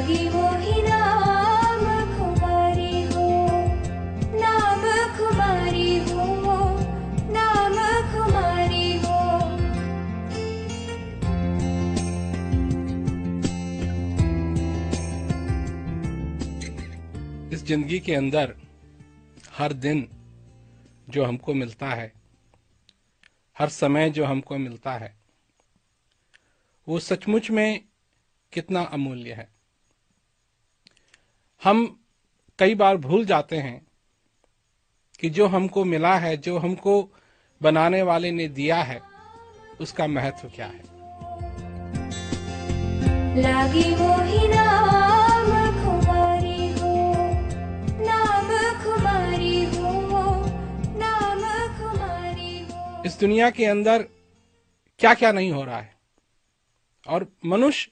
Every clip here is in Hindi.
लागी वो ही नाम खुमारी हो, नाम खुमारी हो, नाम खुमारी हो। इस जिंदगी के अंदर हर दिन जो हमको मिलता है, हर समय जो हमको मिलता है, वो सचमुच में कितना अमूल्य है। हम कई बार भूल जाते हैं कि जो हमको मिला है, जो हमको बनाने वाले ने दिया है, उसका महत्व क्या है। लागी वो ही नाम खुमारी हो, नाम खुमारी हो, नाम खुमारी हो। इस दुनिया के अंदर क्या क्या नहीं हो रहा है, और मनुष्य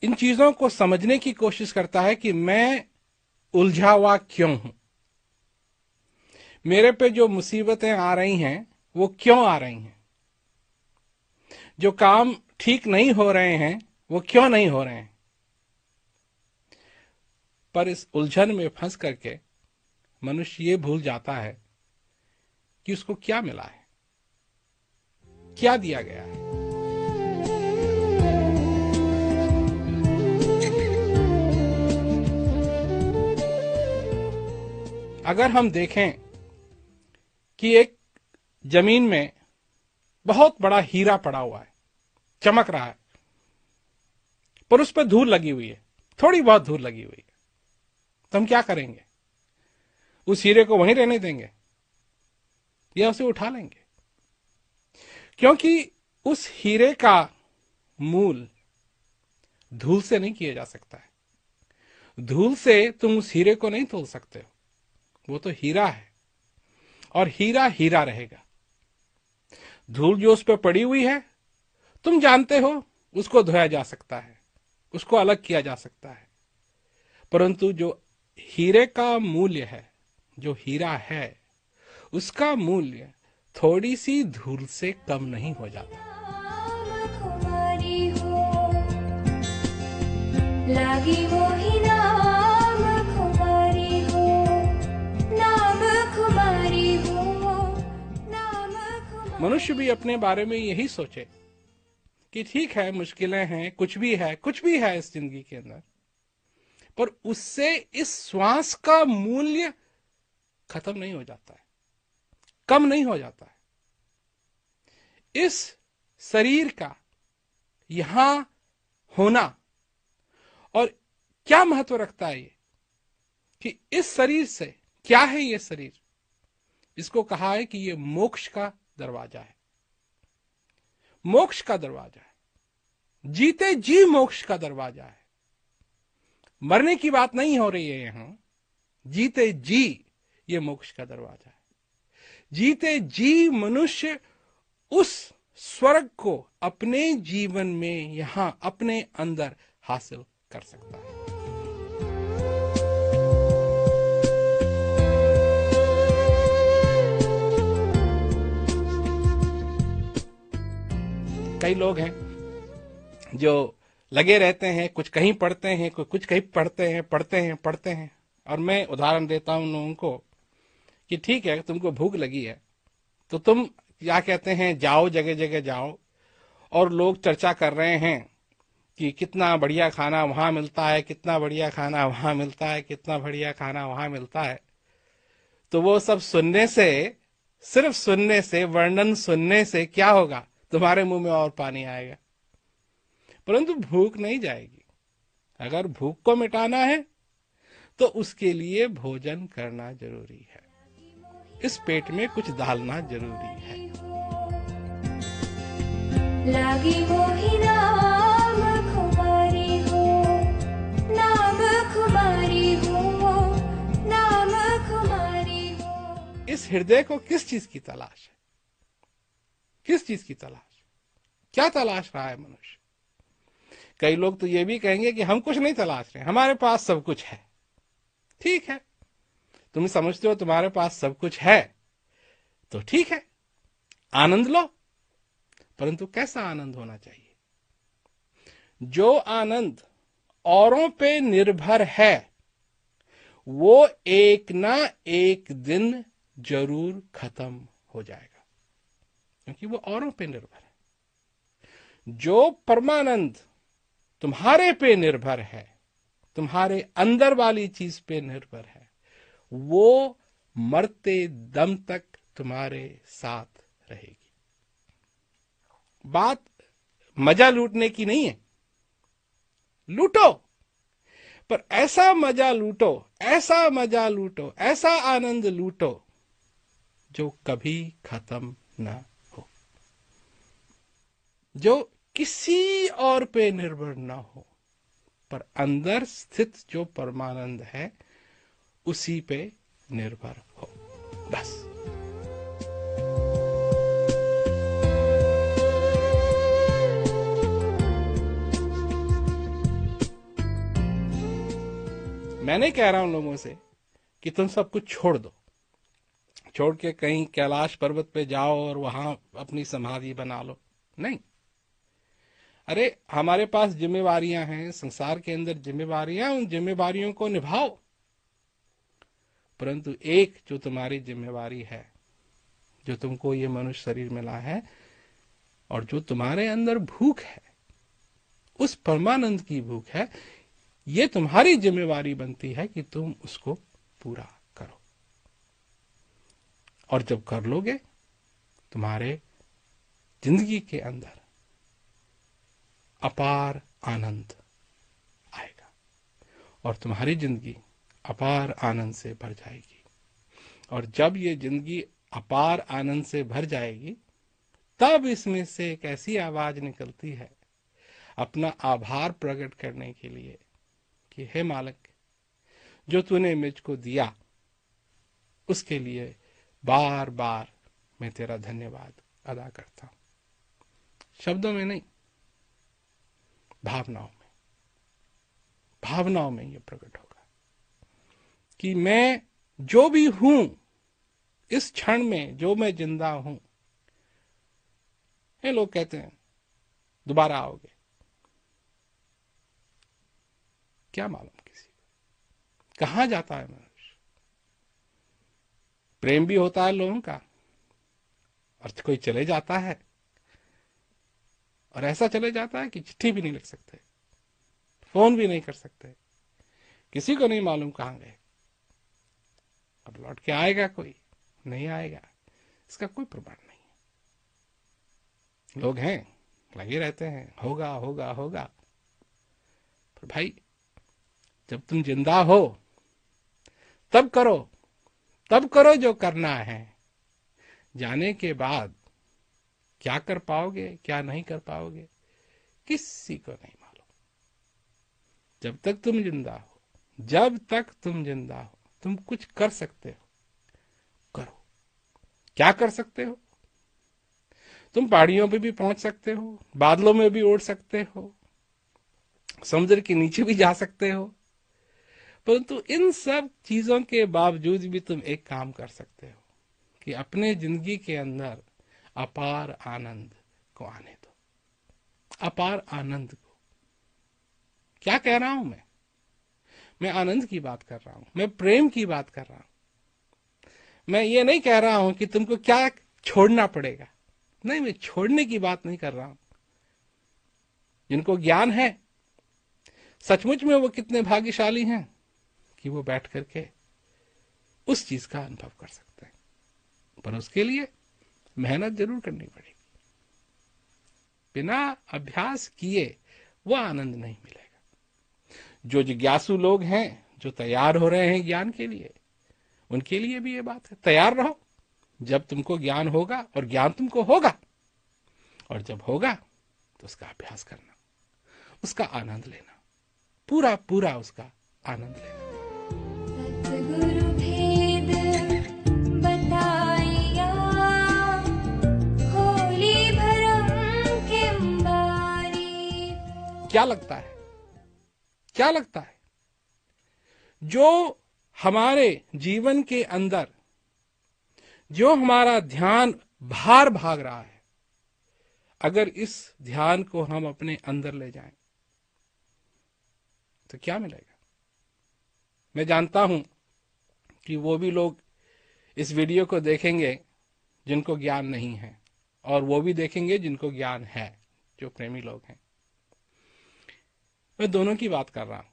इन चीजों को समझने की कोशिश करता है कि मैं उलझा हुआ क्यों हूं, मेरे पे जो मुसीबतें आ रही हैं वो क्यों आ रही हैं, जो काम ठीक नहीं हो रहे हैं वो क्यों नहीं हो रहे हैं। पर इस उलझन में फंस करके मनुष्य ये भूल जाता है कि उसको क्या मिला है, क्या दिया गया है। अगर हम देखें कि एक जमीन में बहुत बड़ा हीरा पड़ा हुआ है, चमक रहा है, पर उस पर धूल लगी हुई है, थोड़ी बहुत धूल लगी हुई है, तो हम क्या करेंगे? उस हीरे को वहीं रहने देंगे या उसे उठा लेंगे? क्योंकि उस हीरे का मूल धूल से नहीं किया जा सकता है। धूल से तुम उस हीरे को नहीं तोल सकते हो, वो तो हीरा है और हीरा हीरा रहेगा। धूल जो उस पर पड़ी हुई है, तुम जानते हो उसको धोया जा सकता है, उसको अलग किया जा सकता है, परंतु जो हीरे का मूल्य है, जो हीरा है, उसका मूल्य थोड़ी सी धूल से कम नहीं हो जाता। नाम खुमारी हो, लागी वो ही नाम खुमारी हो, नाम खुमारी हो, नाम खुमारी। मनुष्य भी अपने बारे में यही सोचे कि ठीक है, मुश्किलें हैं, कुछ भी है इस जिंदगी के अंदर, पर उससे इस श्वास का मूल्य खत्म नहीं हो जाता है, कम नहीं हो जाता है। इस शरीर का यहां होना, और क्या महत्व रखता है ये कि इस शरीर से क्या है, ये शरीर, इसको कहा है कि ये मोक्ष का दरवाजा है, मोक्ष का दरवाजा है, जीते जी मोक्ष का दरवाजा है। मरने की बात नहीं हो रही है यहां, जीते जी ये मोक्ष का दरवाजा है। जीते जी मनुष्य उस स्वर्ग को अपने जीवन में यहां अपने अंदर हासिल कर सकता है। कई लोग हैं जो लगे रहते हैं, कुछ कहीं पढ़ते हैं, कुछ कहीं पढ़ते हैं, और मैं उदाहरण देता हूं उन लोगों को कि ठीक है, तुमको भूख लगी है तो तुम क्या कहते हैं, जाओ, जगह जगह जाओ, और लोग चर्चा कर रहे हैं कि कितना बढ़िया खाना वहां मिलता है, कितना बढ़िया खाना वहां मिलता है, कितना बढ़िया खाना वहां मिलता है। तो वो सब सुनने से, सिर्फ सुनने से, वर्णन सुनने से क्या होगा? तुम्हारे मुंह में और पानी आएगा, परंतु भूख नहीं जाएगी। अगर भूख को मिटाना है तो उसके लिए भोजन करना जरूरी है, इस पेट में कुछ डालना जरूरी है। लागी वो ही नाम खुमारी हो, नाम खुमारी हो, नाम खुमारी हो। इस हृदय को किस चीज की तलाश है? किस चीज की तलाश? क्या तलाश रहा है मनुष्य? कई लोग तो ये भी कहेंगे कि हम कुछ नहीं तलाश रहे, हमारे पास सब कुछ है। ठीक है, तुम समझते हो तुम्हारे पास सब कुछ है तो ठीक है, आनंद लो, परंतु कैसा आनंद होना चाहिए? जो आनंद औरों पे निर्भर है वो एक ना एक दिन जरूर खत्म हो जाएगा, क्योंकि वो औरों पे निर्भर है। जो परमानंद तुम्हारे पे निर्भर है, तुम्हारे अंदर वाली चीज पे निर्भर है, वो मरते दम तक तुम्हारे साथ रहेगी। बात मजा लूटने की नहीं है, लूटो, पर ऐसा मजा लूटो, ऐसा मजा लूटो, ऐसा आनंद लूटो जो कभी खत्म ना हो, जो किसी और पे निर्भर ना हो, पर अंदर स्थित जो परमानंद है उसी पे निर्भर हो। बस। मैं नहीं कह रहा हूं लोगों से कि तुम सब कुछ छोड़ दो, छोड़ के कहीं कैलाश पर्वत पे जाओ और वहां अपनी समाधि बना लो, नहीं। अरे हमारे पास जिम्मेवारियां हैं, संसार के अंदर जिम्मेवारियां, उन जिम्मेवारियों को निभाओ, परंतु एक जो तुम्हारी जिम्मेवारी है, जो तुमको ये मनुष्य शरीर मिला है और जो तुम्हारे अंदर भूख है, उस परमानंद की भूख है, ये तुम्हारी जिम्मेवारी बनती है कि तुम उसको पूरा करो। और जब कर लोगे, तुम्हारे जिंदगी के अंदर अपार आनंद आएगा और तुम्हारी जिंदगी अपार आनंद से भर जाएगी। और जब ये जिंदगी अपार आनंद से भर जाएगी, तब इसमें से एक ऐसी आवाज निकलती है अपना आभार प्रकट करने के लिए कि हे मालिक, जो तूने मुझको दिया उसके लिए बार बार मैं तेरा धन्यवाद अदा करता हूं। शब्दों में नहीं, भावनाओं में ये प्रकट होगा कि मैं जो भी हूं इस क्षण में, जो मैं जिंदा हूं। ये लोग कहते हैं दोबारा आओगे, क्या मालूम किसी को कहां जाता है मनुष्य। प्रेम भी होता है लोगों का, और कोई चले जाता है, और ऐसा चले जाता है कि चिट्ठी भी नहीं लिख सकते, फोन भी नहीं कर सकते, किसी को नहीं मालूम कहां गए। अब लौट के आएगा कोई, नहीं आएगा, इसका कोई प्रमाण नहीं है। लोग हैं, लगे रहते हैं, होगा होगा होगा। पर भाई, जब तुम जिंदा हो तब करो जो करना है। जाने के बाद क्या कर पाओगे, क्या नहीं कर पाओगे, किसी को नहीं मालूम। जब तक तुम जिंदा हो, तुम कुछ कर सकते हो, करो। क्या कर सकते हो? तुम पहाड़ियों पे भी पहुंच सकते हो, बादलों में भी उड़ सकते हो, समुद्र के नीचे भी जा सकते हो, परंतु इन सब चीजों के बावजूद भी तुम एक काम कर सकते हो कि अपने जिंदगी के अंदर अपार आनंद को आने दो। अपार आनंद को क्या कह रहा हूं मैं आनंद की बात कर रहा हूं, मैं प्रेम की बात कर रहा हूं। मैं ये नहीं कह रहा हूं कि तुमको क्या छोड़ना पड़ेगा, नहीं, मैं छोड़ने की बात नहीं कर रहा हूं। जिनको ज्ञान है, सचमुच में वो कितने भाग्यशाली हैं कि वो बैठ करके उस चीज का अनुभव कर सकते हैं, पर उसके लिए मेहनत जरूर करनी पड़ेगी। बिना अभ्यास किए वो आनंद नहीं मिलेगा। जो जिज्ञासु लोग हैं, जो तैयार हो रहे हैं ज्ञान के लिए, उनके लिए भी ये बात है, तैयार रहो। जब तुमको ज्ञान होगा, और ज्ञान तुमको होगा, और जब होगा तो उसका अभ्यास करना, उसका आनंद लेना, पूरा पूरा उसका आनंद लेना। सतगुरु भेद बताइया, होली भरम के बारी। क्या लगता है जो हमारे जीवन के अंदर, जो हमारा ध्यान बाहर भाग रहा है, अगर इस ध्यान को हम अपने अंदर ले जाएं, तो क्या मिलेगा? मैं जानता हूं कि वो भी लोग इस वीडियो को देखेंगे जिनको ज्ञान नहीं है, और वो भी देखेंगे जिनको ज्ञान है, जो प्रेमी लोग हैं। मैं दोनों की बात कर रहा हूं।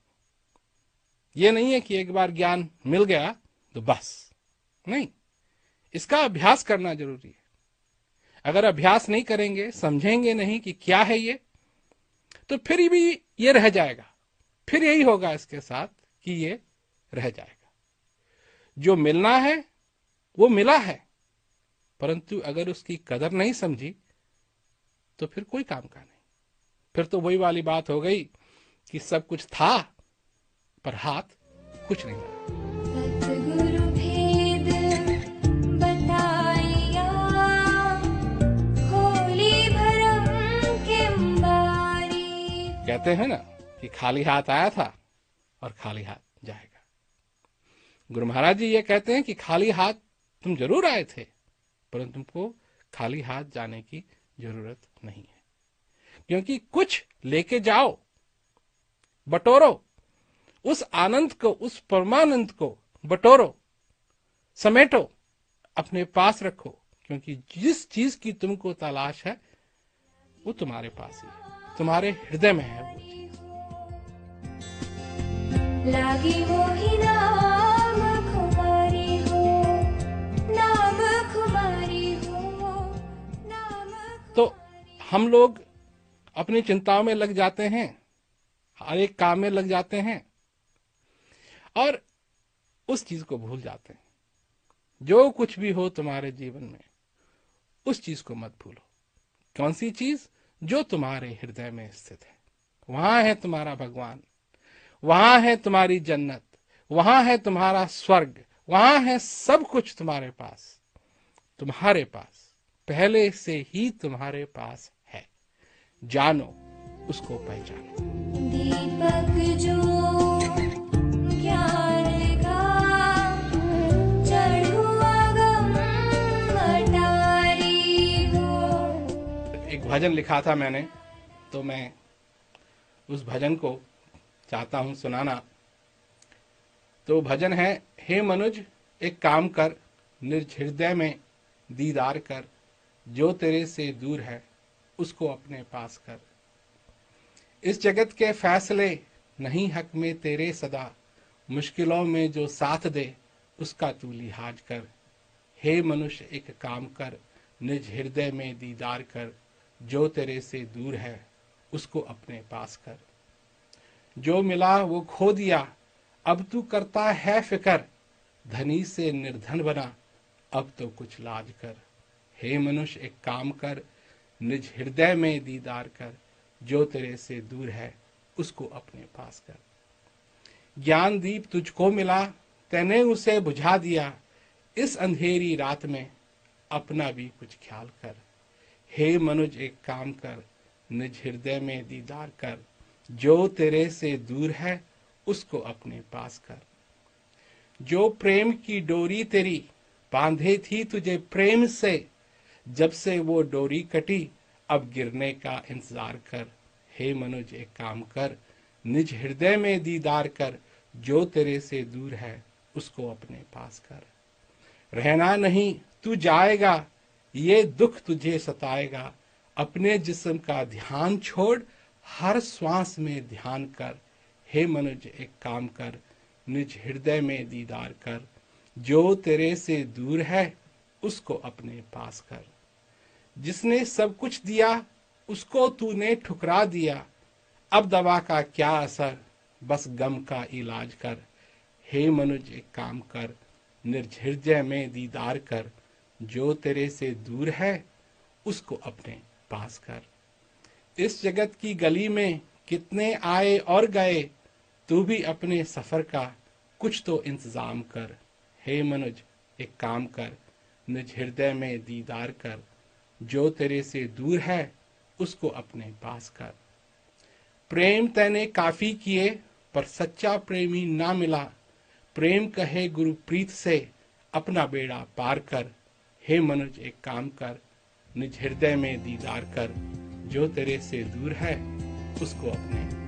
ये नहीं है कि एक बार ज्ञान मिल गया तो बस, नहीं, इसका अभ्यास करना जरूरी है। अगर अभ्यास नहीं करेंगे, समझेंगे नहीं कि क्या है ये, तो फिर भी ये रह जाएगा। फिर यही होगा इसके साथ कि ये रह जाएगा। जो मिलना है वो मिला है, परंतु अगर उसकी कदर नहीं समझी तो फिर कोई काम का नहीं। फिर तो वही वाली बात हो गई कि सब कुछ था पर हाथ कुछ नहीं लगा। सतगुरु भेद बताया, खोली भरम किंबारी। कहते हैं ना कि खाली हाथ आया था और खाली हाथ जाएगा। गुरु महाराज जी ये कहते हैं कि खाली हाथ तुम जरूर आए थे, परंतु तुमको खाली हाथ जाने की जरूरत नहीं है, क्योंकि कुछ लेके जाओ, बटोरो उस आनंद को, उस परमानंद को बटोरो, समेटो, अपने पास रखो, क्योंकि जिस चीज की तुमको तलाश है वो तुम्हारे पास ही है, तुम्हारे हृदय में है वो चीज। लागी हो ही नाम खुमारी हो, नाम खुमारी हो, नाम। तो हम लोग अपनी चिंताओं में लग जाते हैं, हर एक काम में लग जाते हैं और उस चीज को भूल जाते हैं। जो कुछ भी हो तुम्हारे जीवन में, उस चीज को मत भूलो। कौन सी चीज? जो तुम्हारे हृदय में स्थित है। वहां है तुम्हारा भगवान, वहां है तुम्हारी जन्नत, वहां है तुम्हारा स्वर्ग, वहां है सब कुछ तुम्हारे पास, तुम्हारे पास, पहले से ही तुम्हारे पास है। जानो, उसको पहचानो। दीपक जो ज्ञान का, चढ़ो अगम अटारी हो। एक भजन लिखा था मैंने, तो मैं उस भजन को चाहता हूं सुनाना। तो भजन है, हे मनुज एक काम कर, निज हृदय में दीदार कर, जो तेरे से दूर है उसको अपने पास कर। इस जगत के फैसले नहीं हक में तेरे सदा, मुश्किलों में जो साथ दे उसका तू लिहाज कर। हे मनुष्य एक काम कर, निज हृदय में दीदार कर, जो तेरे से दूर है उसको अपने पास कर। जो मिला वो खो दिया, अब तू करता है फिकर, धनी से निर्धन बना, अब तो कुछ लाज कर। हे मनुष्य एक काम कर, निज हृदय में दीदार कर, जो तेरे से दूर है उसको अपने पास कर। ज्ञान दीप तुझको मिला, तैने उसे बुझा दिया, इस अंधेरी रात में अपना भी कुछ ख्याल कर। हे मनुज एक काम कर, निज हृदय में दीदार कर, जो तेरे से दूर है उसको अपने पास कर। जो प्रेम की डोरी तेरी बांधे थी तुझे प्रेम से, जब से वो डोरी कटी अब गिरने का इंतजार कर। हे मनुज एक काम कर, निज हृदय में दीदार कर, जो तेरे से दूर है उसको अपने पास कर। रहना नहीं तू जाएगा, ये दुख तुझे सताएगा, अपने जिस्म का ध्यान छोड़, हर श्वास में ध्यान कर। हे मनुज एक काम कर, निज हृदय में दीदार कर, जो तेरे से दूर है उसको अपने पास कर। जिसने सब कुछ दिया उसको तूने ठुकरा दिया, अब दवा का क्या असर, बस गम का इलाज कर। हे मनुज एक काम कर, निज हृदय में दीदार कर, जो तेरे से दूर है उसको अपने पास कर। इस जगत की गली में कितने आए और गए, तू भी अपने सफर का कुछ तो इंतजाम कर। हे मनुज एक काम कर, निज हृदय में दीदार कर, जो तेरे से दूर है उसको अपने पास कर। प्रेम तैने काफी किए पर सच्चा प्रेमी ना मिला, प्रेम कहे गुरु प्रीत से अपना बेड़ा पार कर। हे मनुज एक काम कर, निज हृदय में दीदार कर, जो तेरे से दूर है उसको अपने